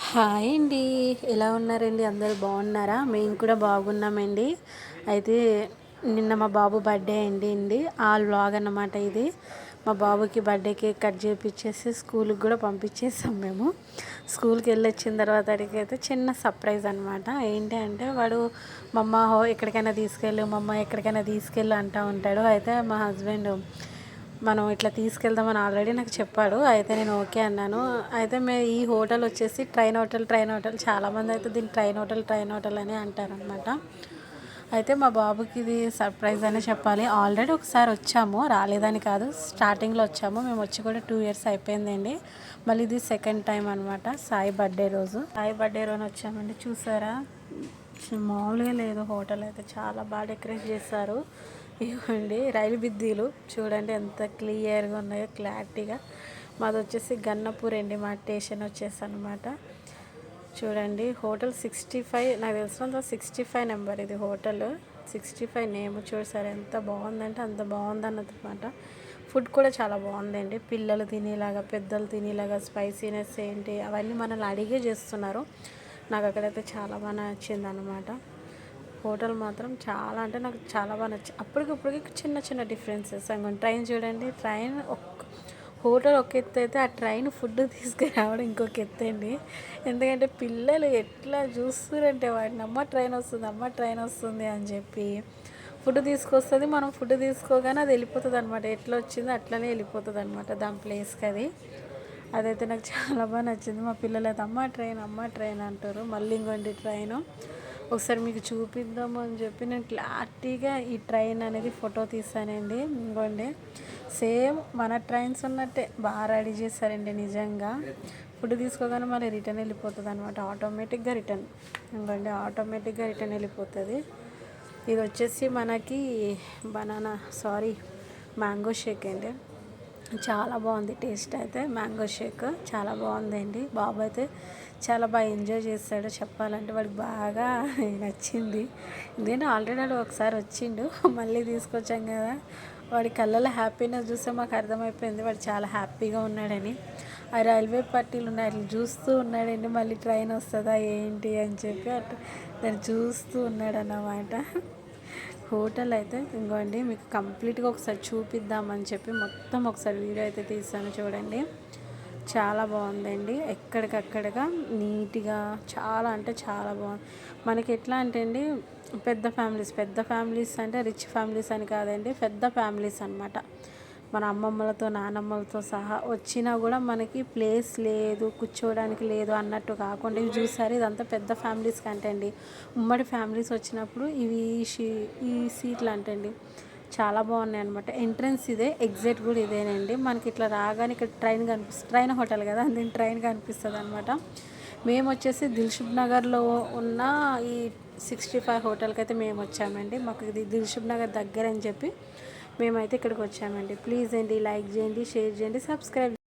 Hi అండి. ఎలా ఉన్నారండి? అందరూ బాగున్నారా? మేము కూడా బాగున్నామండి. అయితే నిన్న మా బాబు బర్త్డే అండి ఆ వ్లాగ్ అన్నమాట ఇది. మా బాబుకి బర్త్డే కేక్ కట్ చేయించేసి స్కూల్కి కూడా పంపించేసాం మేము. స్కూల్కి వెళ్ళి వచ్చిన తర్వాత అడిగితే చిన్న సర్ప్రైజ్ అనమాట. ఏంటి అంటే వాడు మమ్మ ఎక్కడికైనా తీసుకెళ్ళు, మమ్మ ఎక్కడికైనా తీసుకెళ్ళు అంటూ ఉంటాడు. అయితే మా హస్బెండ్ మనం ఇట్లా తీసుకెళ్దామని ఆల్రెడీ నాకు చెప్పాడు. అయితే నేను ఓకే అన్నాను. అయితే ఈ హోటల్ వచ్చేసి ట్రైన్ హోటల్ చాలామంది అయితే దీన్ని ట్రైన్ హోటల్ అని అంటారనమాట. అయితే మా బాబుకి ఇది సర్ప్రైజ్ అనే చెప్పాలి. ఆల్రెడీ ఒకసారి వచ్చాము, రాలేదని కాదు, స్టార్టింగ్లో వచ్చాము. మేము వచ్చి కూడా 2 years అయిపోయిందండి. మళ్ళీ ఇది సెకండ్ టైం అనమాట. సాయి బర్త్డే రోజు వచ్చామండి. చూసారా, మామూలుగా లేదు హోటల్ అయితే, చాలా బాగా డెకరేట్ చేశారు. ఇవ్వండి రైలు బిద్దీలు చూడండి ఎంత క్లియర్గా ఉన్నాయో, క్లారిటీగా. మాది వచ్చేసి గన్నపూర్ అండి, మా స్టేషన్ వచ్చేసి అనమాట. చూడండి హోటల్ 65, నాకు తెలిసినంత 65 నెంబర్ ఇది హోటల్. 65 నేమ్ చూసారు ఎంత బాగుందంటే అంత బాగుందన్నమాట. ఫుడ్ కూడా చాలా బాగుందండి. పిల్లలు తినేలాగా, పెద్దలు తినేలాగా, స్పైసీనెస్ ఏంటి అవన్నీ మనల్ని అడిగే చేస్తున్నారు. నాకు అక్కడైతే చాలా బాగా నచ్చింది అనమాట. హోటల్ మాత్రం చాలా అంటే నాకు చాలా బాగా నచ్చింది. అప్పటికప్పటికి చిన్న చిన్న డిఫరెన్సెస్. అనుకోండి ట్రైన్ చూడండి, ట్రైన్ హోటల్ ఒక ఎత్తు అయితే, ఆ ట్రైన్ ఫుడ్ తీసుకురావడం ఇంకొక ఎత్తు అండి. ఎందుకంటే పిల్లలు ఎట్లా చూస్తారంటే వాటిని, అమ్మ ట్రైన్ వస్తుంది అని చెప్పి ఫుడ్ తీసుకొస్తుంది. మనం ఫుడ్ తీసుకోగానే అది వెళ్ళిపోతుంది అనమాట. ఎట్లా వచ్చిందో అట్లనే వెళ్ళిపోతుంది అనమాట దాని ప్లేస్కి అది. అదైతే నాకు చాలా బాగా నచ్చింది. మా పిల్లలు అయితే అమ్మ ట్రైన్ అంటారు. మళ్ళీ ఇంకోండి ట్రైను ఒకసారి మీకు చూపిద్దాము అని చెప్పి నేను క్లారిటీగా ఈ ట్రైన్ అనేది ఫోటో తీసానండి. ఇంకోండి సేమ్ మన ట్రైన్స్ ఉన్నట్టే బాగా రెడీ చేశారండి నిజంగా. ఫుడ్ తీసుకోగానే మళ్ళీ రిటర్న్ వెళ్ళిపోతుంది అనమాట, ఆటోమేటిక్గా రిటర్న్. ఇంకోండి ఆటోమేటిక్గా రిటర్న్ వెళ్ళిపోతుంది. ఇది వచ్చేసి మనకి మ్యాంగో షేక్ అండి. చాలా బాగుంది టేస్ట్ అయితే. మ్యాంగో షేక్ చాలా బాగుందండి. బాబు అయితే చాలా బాగా ఎంజాయ్ చేస్తాడు. చెప్పాలంటే వాడికి బాగా నచ్చింది. ఎందుకంటే ఆల్రెడీ వాడు ఒకసారి వచ్చిండు, మళ్ళీ తీసుకొచ్చాం కదా. వాడి కళ్ళలో హ్యాపీనెస్ చూస్తే మాకు అర్థమైపోయింది వాడు చాలా హ్యాపీగా ఉన్నాడని. ఆ రైల్వే పట్టీలు ఉన్నాయి అట్లా చూస్తూ ఉన్నాడండి. మళ్ళీ ట్రైన్ వస్తుందా ఏంటి అని చెప్పి అట్లా దాన్ని చూస్తూ ఉన్నాడు అన్నమాట. హోటల్ అయితే ఇంకోండి మీకు కంప్లీట్గా ఒకసారి చూపిద్దామని చెప్పి మొత్తం ఒకసారి వీడియో అయితే తీసాను చూడండి. చాలా బాగుందండి. ఎక్కడికక్కడగా నీట్గా చాలా అంటే చాలా బాగుంది. మనకి ఎట్లా అంటే అండి, పెద్ద ఫ్యామిలీస్ అంటే రిచ్ ఫ్యామిలీస్ అని కాదండి, పెద్ద ఫ్యామిలీస్ అనమాట. మన అమ్మమ్మలతో నానమ్మలతో సహా వచ్చినా కూడా మనకి ప్లేస్ లేదు, కూర్చోవడానికి లేదు అన్నట్టు కాకుండా ఇవి చూసారు. ఇదంతా పెద్ద ఫ్యామిలీస్ కంటే అండి, ఉమ్మడి ఫ్యామిలీస్ వచ్చినప్పుడు ఇవి ఈ సీట్లు అంటండి చాలా బాగున్నాయి అనమాట. ఎంట్రన్స్ ఇదే, ఎగ్జిట్ కూడా ఇదేనండి. మనకి ఇట్లా రాగానే ఇక్కడ ట్రైన్ కనిపిస్తుంది. ట్రైన్ హోటల్ కదా, అందులో ట్రైన్ కనిపిస్తుంది అనమాట. మేము వచ్చేసి దిల్షుక్ నగర్లో ఉన్న ఈ 65 హోటల్కి అయితే మేము వచ్చామండి. మాకు ఇది దిల్షుక్ నగర్ దగ్గర అని చెప్పి మేమైతే ఇక్కడికి వచ్చామండి. ప్లీజ్ అండి లైక్ చేయండి, షేర్ చేయండి, సబ్స్క్రైబ్